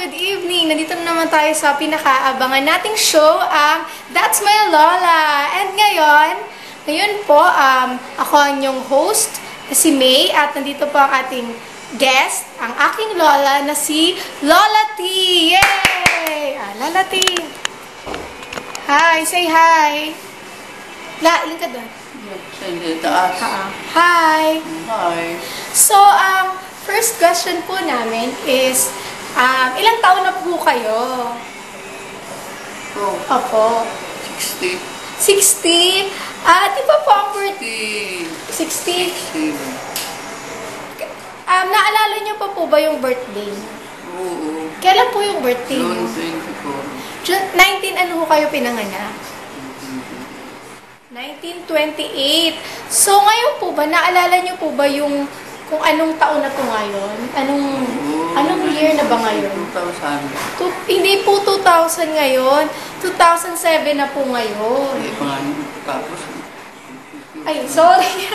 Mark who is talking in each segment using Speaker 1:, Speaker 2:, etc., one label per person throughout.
Speaker 1: good evening! Nandito na naman tayo sa pinakaabangan nating show, That's My Lola! And ngayon po, ako ang inyong host, si May, at nandito po ang ating guest, ang aking Lola na si Lola T! Yay! Lola T! Hi! Say hi! Ilan ka doon? Hi!
Speaker 2: Hi!
Speaker 1: So, first question po namin is, ilang taon na po kayo? Opo.
Speaker 2: 60.
Speaker 1: 60? Di ba po ang birthday? 60? Naalala niyo pa po ba yung birthday?
Speaker 2: Oo.
Speaker 1: Kailan po yung birthday
Speaker 2: June
Speaker 1: niyo?
Speaker 2: 24.
Speaker 1: 19, ano ho kayo pinanganak? 1928. So, ngayon po ba, naalala niyo po ba yung kung anong taon na po ngayon? Anong year na ba ngayon?
Speaker 2: 2000.
Speaker 1: Hindi po 2000 ngayon. 2007 na po ngayon.
Speaker 2: Hindi pa nga tapos.
Speaker 1: Ay, sorry.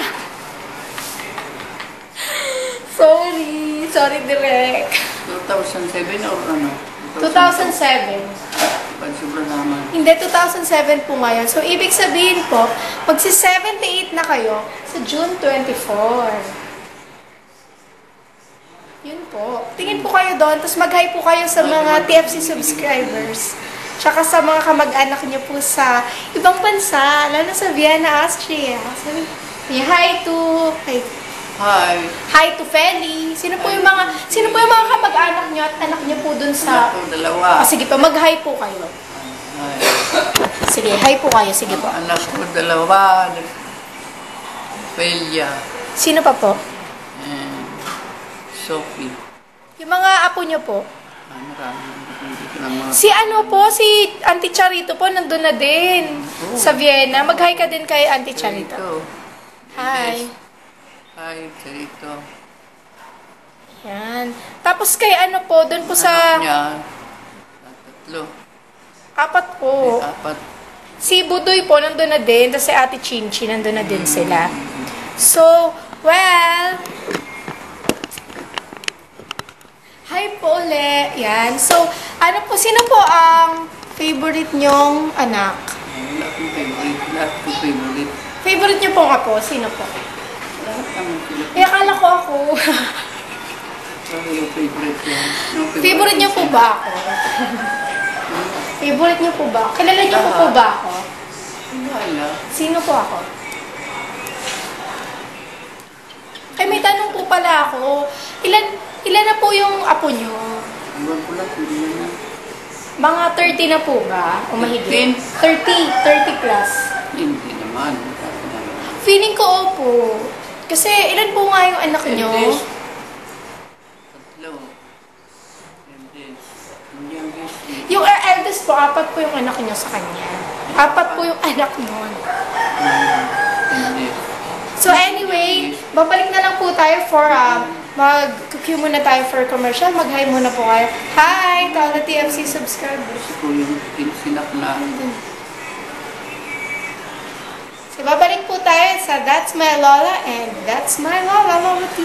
Speaker 1: Sorry, Direk.
Speaker 2: 2007 or ano?
Speaker 1: 2007.
Speaker 2: Pagsubra naman.
Speaker 1: Hindi, 2007 po ngayon. So, ibig sabihin po, magsi-78 na kayo sa June 24. Yun po. Tingin po kayo doon, tapos mag-hi po kayo sa mga TFC subscribers. Tsaka sa mga kamag-anak niyo po sa ibang bansa, lalo sa Vienna, Austria. Sabi, hi to Feli. Sino po yung mga kamag-anak niyo at anak niyo po doon sa...
Speaker 2: Anak ko, dalawa.
Speaker 1: sige po, mag-hi po kayo.
Speaker 2: Hi.
Speaker 1: Sige, hi po kayo. Sige po.
Speaker 2: Anak ko, dalawa. Pelia.
Speaker 1: Sino pa po?
Speaker 2: Sophie.
Speaker 1: Yung mga apo niyo po.
Speaker 2: Marami.
Speaker 1: Si Auntie Charito po, nandun na din. Sa Vienna. Mag-hi ka din kay Auntie Charito. Hi.
Speaker 2: Hi, Charito.
Speaker 1: Yan. Tapos kay doon po sa...
Speaker 2: Anak niya, tatlo.
Speaker 1: 4 po.
Speaker 2: 4.
Speaker 1: Si Budoy po, nandun na din. Tapos si Ate Chinchi, nandun na din sila. So, well... Hi po ulit. Yan. So, sino po ang favorite nyong anak?
Speaker 2: Wala akong favorite. Lahat ko favorite.
Speaker 1: Favorite nyo pong apo? Sino po?
Speaker 2: Lahat naman sila.
Speaker 1: Akala ko ako.
Speaker 2: Ano yung favorite yan?
Speaker 1: Favorite nyo po ba ako? Favorite nyo po ba? Kilala nyo po ba ako?
Speaker 2: Wala.
Speaker 1: Sino po ako? Ay, may tanong po pala ako. Ilan na po yung apo nyo?
Speaker 2: Iwan ko lang, hindi na.
Speaker 1: Mga 30 na po ba? O mahigit? 30 plus.
Speaker 2: Hindi naman.
Speaker 1: Feeling ko opo. Kasi ilan po nga yung anak nyo?
Speaker 2: Tatlo. Youngest.
Speaker 1: Yung eldest po, 4 po yung anak nyo sa kanya. 4 po yung anak nyo. So anyway, babalik na lang po tayo for mag-cue muna tayo for commercial. Mag-hi muna po kayo. Hi to all the TFC subscribers.
Speaker 2: Ito yung sinak na.
Speaker 1: So babalik po tayo sa That's My Lola and That's My Lola, Lola T.